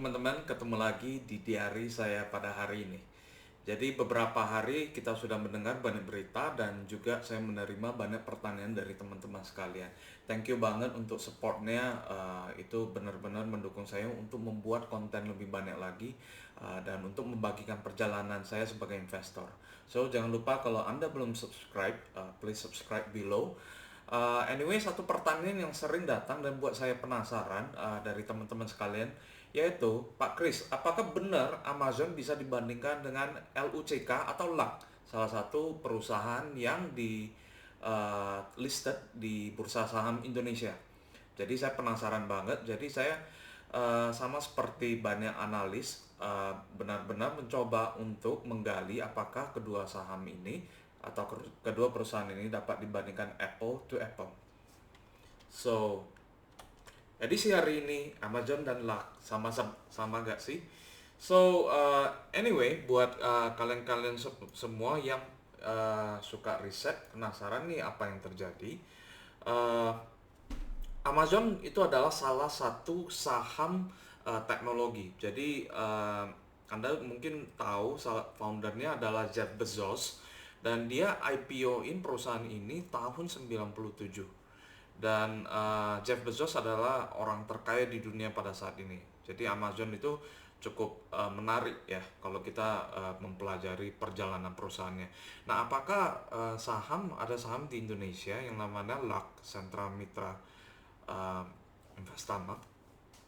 teman-teman, ketemu lagi di diary saya pada hari ini. Jadi beberapa hari kita sudah mendengar banyak berita dan juga saya menerima banyak pertanyaan dari teman-teman sekalian. Thank you banget untuk supportnya, itu benar-benar mendukung saya untuk membuat konten lebih banyak lagi dan untuk membagikan perjalanan saya sebagai investor. So jangan lupa kalau Anda belum subscribe, please subscribe below. Anyway, satu pertanyaan yang sering datang dan buat saya penasaran dari teman-teman sekalian, yaitu Pak Kris, apakah benar Amazon bisa dibandingkan dengan LUCK atau LUK, salah satu perusahaan yang di listed di Bursa Saham Indonesia? Jadi saya penasaran banget. Jadi saya sama seperti banyak analis benar-benar mencoba untuk menggali apakah kedua saham ini atau kedua perusahaan ini dapat dibandingkan Apple to Apple. So, edisi hari ini Amazon dan Lux sama gak sih? So, anyway, buat kalian-kalian semua yang suka riset, penasaran nih apa yang terjadi. Uh, Amazon itu adalah salah satu saham teknologi. Jadi Anda mungkin tahu foundernya adalah Jeff Bezos dan dia IPO-in perusahaan ini tahun 97. Dan Jeff Bezos adalah orang terkaya di dunia pada saat ini. Jadi Amazon itu cukup menarik ya kalau kita mempelajari perjalanan perusahaannya. Nah, apakah ada saham di Indonesia yang namanya LUK Sentra Mitra uh, Investama?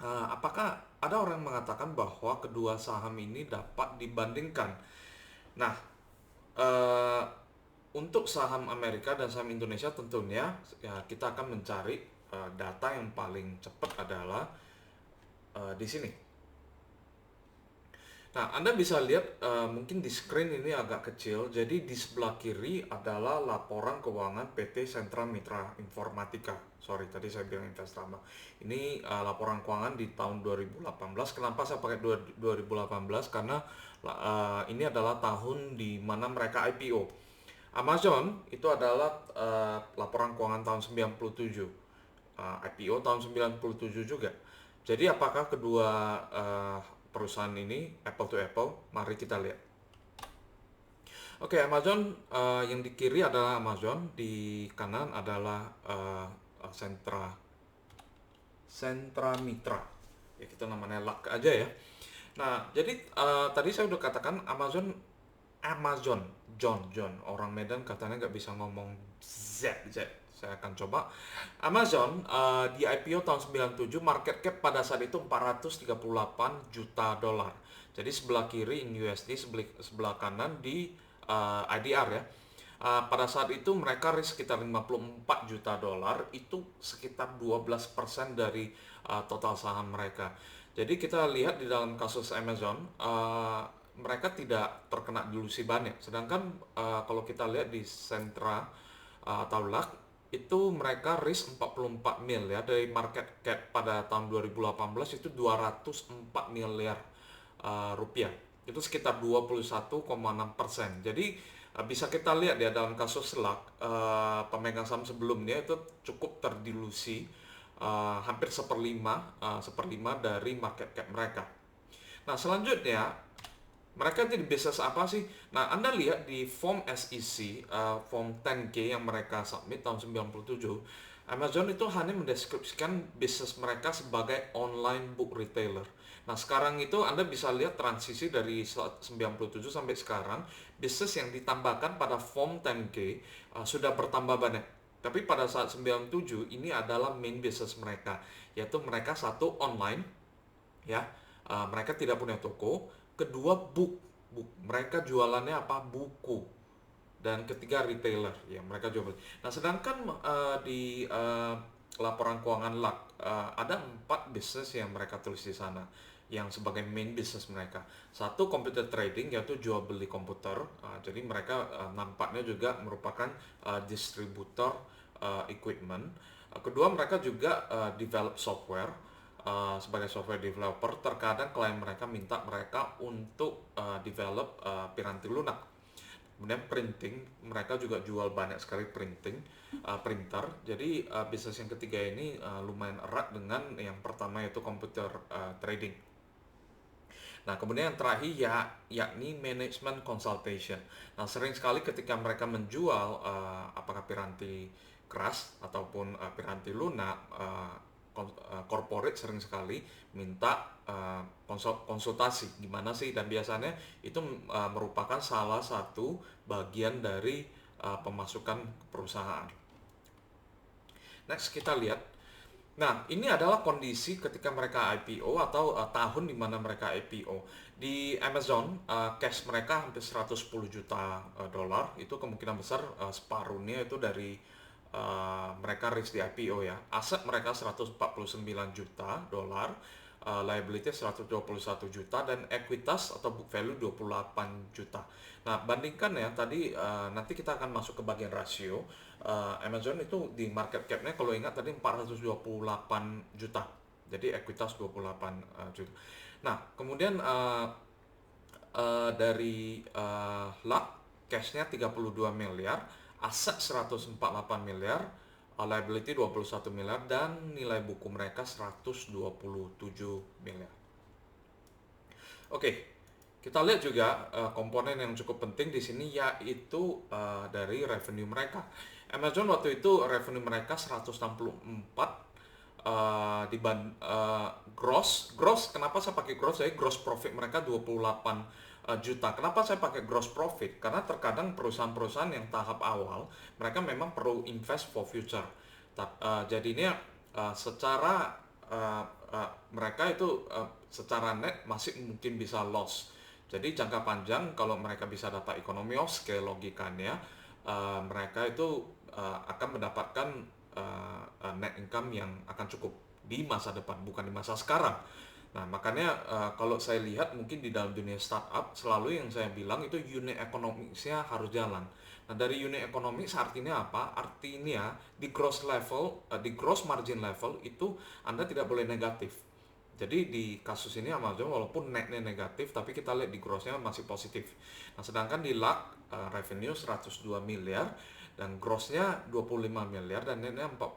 Apakah ada orang mengatakan bahwa kedua saham ini dapat dibandingkan? Nah, uh, untuk saham Amerika dan saham Indonesia tentunya ya kita akan mencari data yang paling cepat adalah di sini. Nah, Anda bisa lihat mungkin di screen ini agak kecil. Jadi di sebelah kiri adalah laporan keuangan PT Sentra Mitra Informatika. Sorry, tadi saya bilang Investama. Ini laporan keuangan di tahun 2018. Kenapa saya pakai 2018? Karena ini adalah tahun di mana mereka IPO. Amazon itu adalah laporan keuangan tahun 97. IPO tahun 97 juga. Jadi apakah kedua perusahaan ini Apple to Apple? Mari kita lihat. Oke, Amazon yang di kiri adalah Amazon, di kanan adalah Sentra Mitra. Ya kita namanya LUK aja ya. Nah, jadi tadi saya udah katakan Amazon, John, orang Medan katanya nggak bisa ngomong Z. Saya akan coba. Amazon di IPO tahun 97, market cap pada saat itu 438 juta dolar. Jadi sebelah kiri in USD, sebelah kanan di IDR ya. Pada saat itu mereka risk sekitar 54 juta dolar, itu sekitar 12% dari total saham mereka. Jadi kita lihat di dalam kasus Amazon, mereka tidak terkena dilusi banyak. Sedangkan kalau kita lihat di Sentra atau LUK, itu mereka risk 44 mil ya, dari market cap pada tahun 2018 itu 204 miliar rupiah. Itu sekitar 21,6%. Jadi bisa kita lihat ya dalam kasus LUK, pemegang saham sebelumnya itu cukup terdilusi hampir seperlima dari market cap mereka. Nah, selanjutnya mereka itu di bisnis apa sih? Nah, Anda lihat di form SEC, form 10K yang mereka submit tahun 97, Amazon itu hanya mendeskripsikan bisnis mereka sebagai online book retailer. Nah, sekarang itu Anda bisa lihat transisi dari 97 sampai sekarang, bisnis yang ditambahkan pada form 10K sudah bertambah banyak. Tapi pada saat 97 ini adalah main business mereka, yaitu mereka satu online, ya, mereka tidak punya toko. Kedua, book mereka jualannya apa? Buku. Dan ketiga, retailer ya, mereka jual. Nah, sedangkan di laporan keuangan LUK ada 4 bisnis yang mereka tulis di sana yang sebagai main business mereka. Satu, computer trading, yaitu jual beli komputer. Jadi mereka nampaknya juga merupakan distributor equipment. Kedua, mereka juga develop software. Sebagai software developer, terkadang klien mereka minta mereka untuk develop piranti lunak. Kemudian printing, mereka juga jual banyak sekali printer. Jadi bisnis yang ketiga ini lumayan erat dengan yang pertama, yaitu computer trading. Nah, kemudian yang terakhir yakni management consultation. Nah, sering sekali ketika mereka menjual apakah piranti keras ataupun piranti lunak, corporate sering sekali minta konsultasi gimana sih, dan biasanya itu merupakan salah satu bagian dari pemasukan perusahaan. Next kita lihat. Nah, ini adalah kondisi ketika mereka IPO atau tahun di mana mereka IPO. Di Amazon, cash mereka hampir 110 juta dolar. Itu kemungkinan besar separuhnya itu dari mereka risk di IPO ya. Aset mereka 149 juta dolar, liability 121 juta, dan ekuitas atau book value 28 juta. Nah, bandingkan ya tadi, nanti kita akan masuk ke bagian rasio. Amazon itu di market cap-nya kalau ingat tadi 428 juta. Jadi ekuitas 28 juta. Nah, kemudian dari luck, cash-nya 32 miliar, aset 148 miliar, liability 21 miliar, dan nilai buku mereka 127 miliar. Oke. Kita lihat juga komponen yang cukup penting di sini yaitu dari revenue mereka. Amazon waktu itu revenue mereka 164 gross. Kenapa saya pakai gross? Jadi gross profit mereka 28 juta. Kenapa saya pakai gross profit? Karena terkadang perusahaan-perusahaan yang tahap awal mereka memang perlu invest for future. Jadinya secara mereka itu secara net masih mungkin bisa loss. Jadi jangka panjang kalau mereka bisa dapat economy of scale, logikanya mereka itu akan mendapatkan net income yang akan cukup di masa depan, bukan di masa sekarang. Nah, makanya kalau saya lihat mungkin di dalam dunia startup selalu yang saya bilang itu unit economics-nya harus jalan. Nah, dari unit economics artinya apa? Artinya di gross level, di gross margin level itu Anda tidak boleh negatif. Jadi di kasus ini Amazon walaupun netnya negatif, tapi kita lihat di grossnya masih positif. Nah, sedangkan di luck revenue 102 miliar dan grossnya 25 miliar dan netnya 4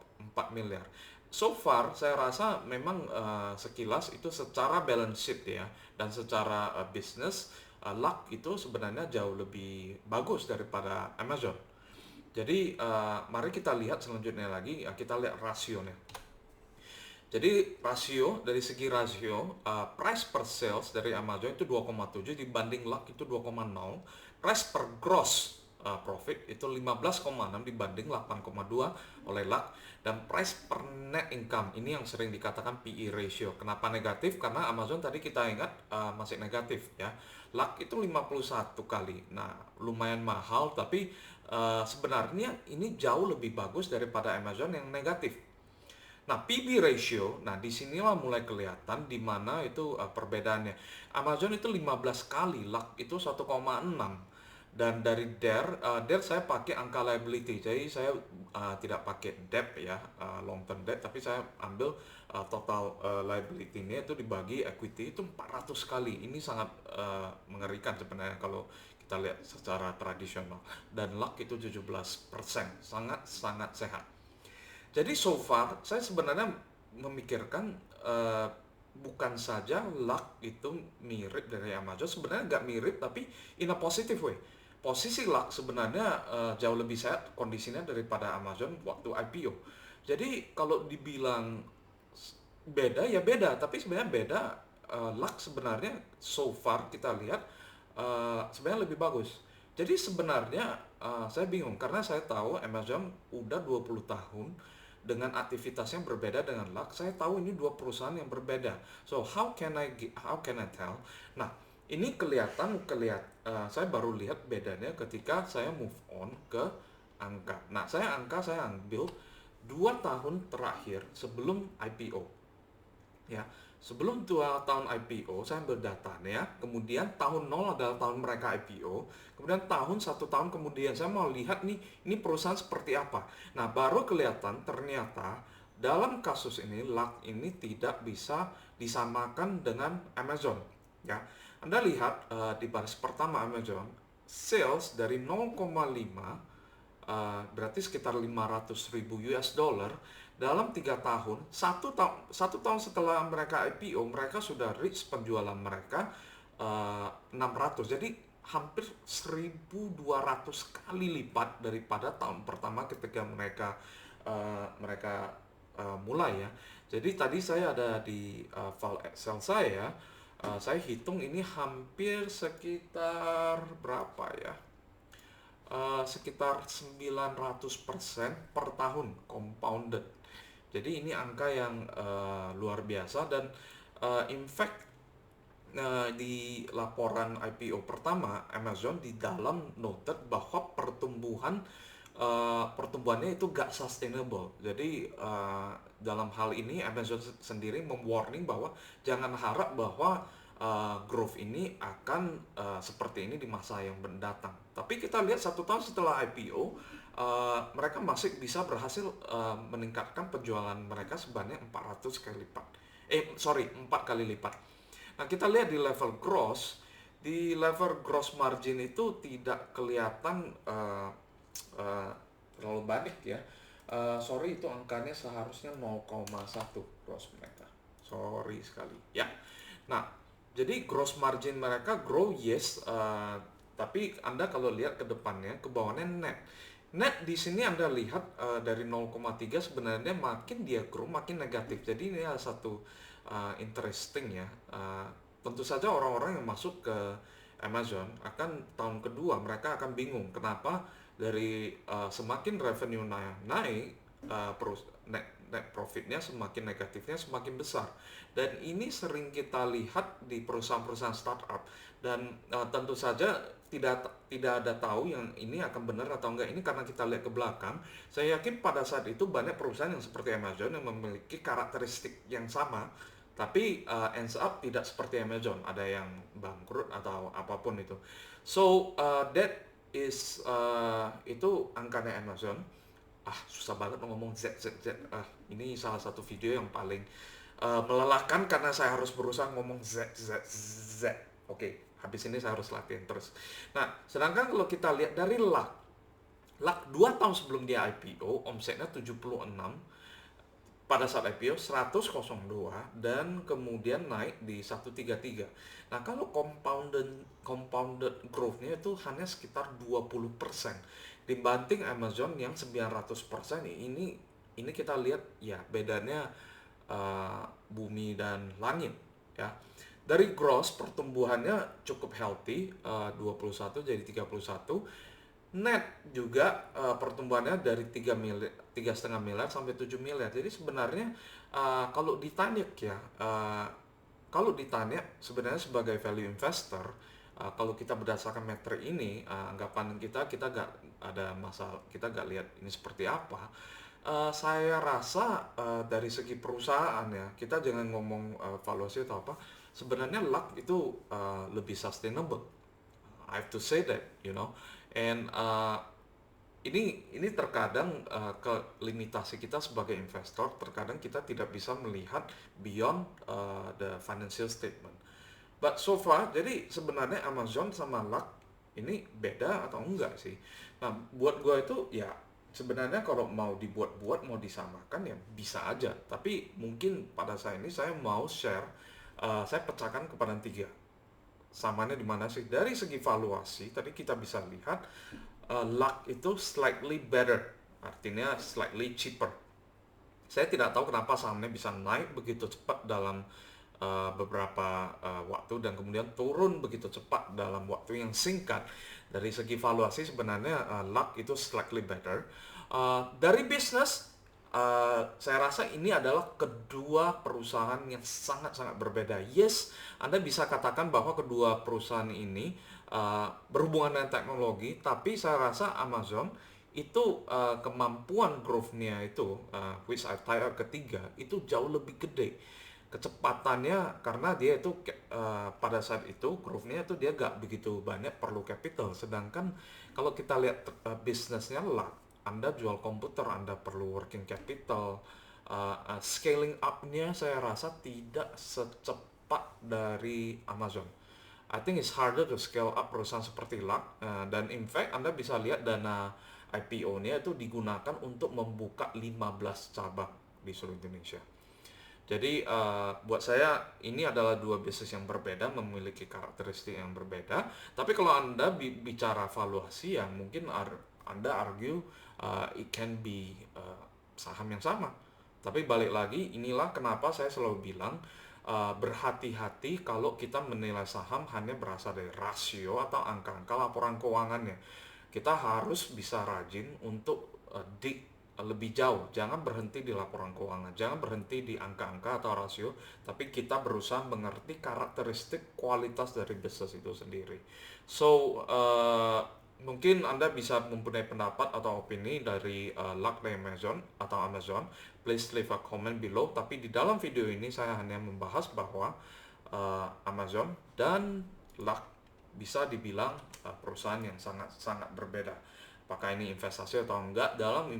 miliar. So far saya rasa memang sekilas itu secara balance sheet ya dan secara bisnis, luck itu sebenarnya jauh lebih bagus daripada Amazon. Jadi mari kita lihat selanjutnya lagi, kita lihat rasionya. Jadi dari segi rasio, price per sales dari Amazon itu 2,7 dibanding luck itu 2,0. Price per gross profit itu 15,6 dibanding 8,2 oleh luck. Dan price per net income, ini yang sering dikatakan PE ratio. Kenapa negatif? Karena Amazon tadi kita ingat masih negatif ya. Luck itu 51 kali. Nah, lumayan mahal, tapi sebenarnya ini jauh lebih bagus daripada Amazon yang negatif. Nah, PB ratio, nah disinilah mulai kelihatan di mana itu perbedaannya. Amazon itu 15 kali, luck itu 1,6. Dan dari DER saya pakai angka liability. Jadi saya tidak pakai debt ya, long term debt, tapi saya ambil total liability ini itu dibagi equity itu 400 kali. Ini sangat mengerikan sebenarnya kalau kita lihat secara tradisional. Dan luck itu 17%, sangat sehat. Jadi so far saya sebenarnya memikirkan bukan saja luck itu mirip dari Amazon, sebenarnya nggak mirip tapi in a positive way. Posisi luck sebenarnya jauh lebih sehat kondisinya daripada Amazon waktu IPO. Jadi kalau dibilang beda ya beda, tapi sebenarnya beda. Luck sebenarnya so far kita lihat sebenarnya lebih bagus. Jadi sebenarnya saya bingung karena saya tahu Amazon udah 20 tahun dengan aktivitas yang berbeda dengan luck. Saya tahu ini dua perusahaan yang berbeda. So how can I tell? Nah, ini saya baru lihat bedanya ketika saya move on ke angka. Nah, saya ambil 2 tahun terakhir sebelum IPO. Ya, sebelum 2 tahun IPO saya ambil datanya, kemudian tahun 0 adalah tahun mereka IPO, kemudian 1 tahun kemudian saya mau lihat nih ini perusahaan seperti apa. Nah, baru kelihatan ternyata dalam kasus ini luck ini tidak bisa disamakan dengan Amazon ya. Anda lihat di baris pertama Amazon sales dari 0,5 berarti sekitar 500.000 US dollar dalam 3 tahun. Satu tahun setelah mereka IPO, mereka sudah reach penjualan mereka 600. Jadi hampir 1.200 kali lipat daripada tahun pertama ketika mereka mulai ya. Jadi tadi saya ada di file Excel saya hitung ini hampir sekitar berapa ya? Sekitar 900% per tahun compounded. Jadi ini angka yang luar biasa dan in fact di laporan IPO pertama Amazon di dalam noted bahwa pertumbuhannya itu gak sustainable. Jadi dalam hal ini Amazon sendiri mewarning bahwa jangan harap bahwa growth ini akan seperti ini di masa yang mendatang. Tapi kita lihat 1 tahun setelah IPO, mereka masih bisa berhasil meningkatkan penjualan mereka sebanyak 400 kali lipat. 4 kali lipat. Nah, kita lihat di level gross margin itu tidak kelihatan terlalu banyak ya. Sorry, itu angkanya seharusnya 0,1 gross mereka. Sorry sekali ya. Nah, jadi gross margin mereka grow yes, tapi Anda kalau lihat ke depannya, ke bawahnya net. Net di sini Anda lihat dari 0,3 sebenarnya makin dia grow makin negatif. Jadi ini adalah satu interesting ya. Tentu saja orang-orang yang masuk ke Amazon akan tahun kedua mereka akan bingung kenapa dari semakin revenue naik net profitnya semakin negatifnya semakin besar, dan ini sering kita lihat di perusahaan-perusahaan startup. Dan tentu saja tidak ada tahu yang ini akan benar atau enggak, ini karena kita lihat ke belakang. Saya yakin pada saat itu banyak perusahaan yang seperti Amazon yang memiliki karakteristik yang sama, tapi ends up tidak seperti Amazon, ada yang bangkrut atau apapun itu. So that is itu angkanya Amazon. Susah banget ngomong Z. Ini salah satu video yang paling melelahkan karena saya harus berusaha ngomong Z. Oke, habis ini saya harus latihan terus. Nah, sedangkan kalau kita lihat dari Luck 2 tahun sebelum dia IPO, omsetnya 76, pada saat IPO 102 dan kemudian naik di 133. Nah, kalau compounded growth-nya itu hanya sekitar 20% dibanding Amazon yang 900%. Ini kita lihat ya bedanya bumi dan langit ya. Dari gross pertumbuhannya cukup healthy, 21 jadi 31. Net juga pertumbuhannya dari 3,5 miliar sampai 7 miliar. Jadi sebenarnya kalau ditanya sebenarnya sebagai value investor, kalau kita berdasarkan metrik ini, anggapan kita gak ada masalah, kita gak lihat ini seperti apa. Saya rasa dari segi perusahaan ya, kita jangan ngomong valuasi atau apa. Sebenarnya Luck itu lebih sustainable. I have to say that, and ini terkadang ke limitasi kita sebagai investor. Terkadang kita tidak bisa melihat beyond the financial statement. But so far, jadi sebenarnya Amazon sama Luck ini beda atau enggak sih? Nah, buat gue itu ya sebenarnya kalau mau dibuat-buat, mau disamakan ya bisa aja. Tapi mungkin pada saat ini saya mau share, saya pecahkan kepada 3. Samanya di mana sih? Dari segi valuasi, tadi kita bisa lihat Luck itu slightly better, artinya slightly cheaper. Saya tidak tahu kenapa sahamnya bisa naik begitu cepat dalam beberapa waktu dan kemudian turun begitu cepat dalam waktu yang singkat. Dari segi valuasi sebenarnya Luck itu slightly better. Dari bisnis, saya rasa ini adalah kedua perusahaan yang sangat-sangat berbeda. Yes, Anda bisa katakan bahwa kedua perusahaan ini berhubungan dengan teknologi, tapi saya rasa Amazon itu kemampuan growth-nya itu, which I tie up ketiga, itu jauh lebih gede. Kecepatannya karena dia itu pada saat itu growth-nya itu dia gak begitu banyak perlu capital. Sedangkan kalau kita lihat bisnisnya Luck, Anda jual komputer, Anda perlu working capital, scaling up-nya saya rasa tidak secepat dari Amazon. I think it's harder to scale up perusahaan seperti Luck, dan in fact Anda bisa lihat dana IPO-nya itu digunakan untuk membuka 15 cabang di seluruh Indonesia. Jadi buat saya ini adalah dua bisnis yang berbeda, memiliki karakteristik yang berbeda. Tapi kalau Anda bicara valuasi, ya mungkin Anda argue it can be saham yang sama. Tapi balik lagi, inilah kenapa saya selalu bilang berhati-hati kalau kita menilai saham hanya berasal dari rasio atau angka-angka laporan keuangannya. Kita harus bisa rajin untuk dig lebih jauh. Jangan berhenti di laporan keuangan, jangan berhenti di angka-angka atau rasio, tapi kita berusaha mengerti karakteristik kualitas dari bisnis itu sendiri. So, mungkin Anda bisa mempunyai pendapat atau opini dari Luck dari Amazon atau Amazon. Please leave a comment below. Tapi di dalam video ini saya hanya membahas bahwa Amazon dan Luck bisa dibilang perusahaan yang sangat-sangat berbeda. Apakah ini investasi atau enggak? Dalam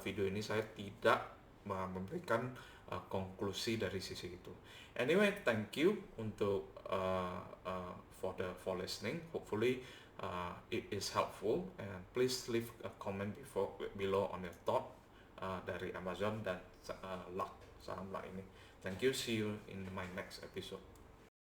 video ini saya tidak memberikan konklusi dari sisi itu. Anyway, thank you untuk for listening. Hopefully it is helpful, and please leave a comment below on your thought dari Amazon dan Luck, saham Luck ini. Thank you. See you in my next episode.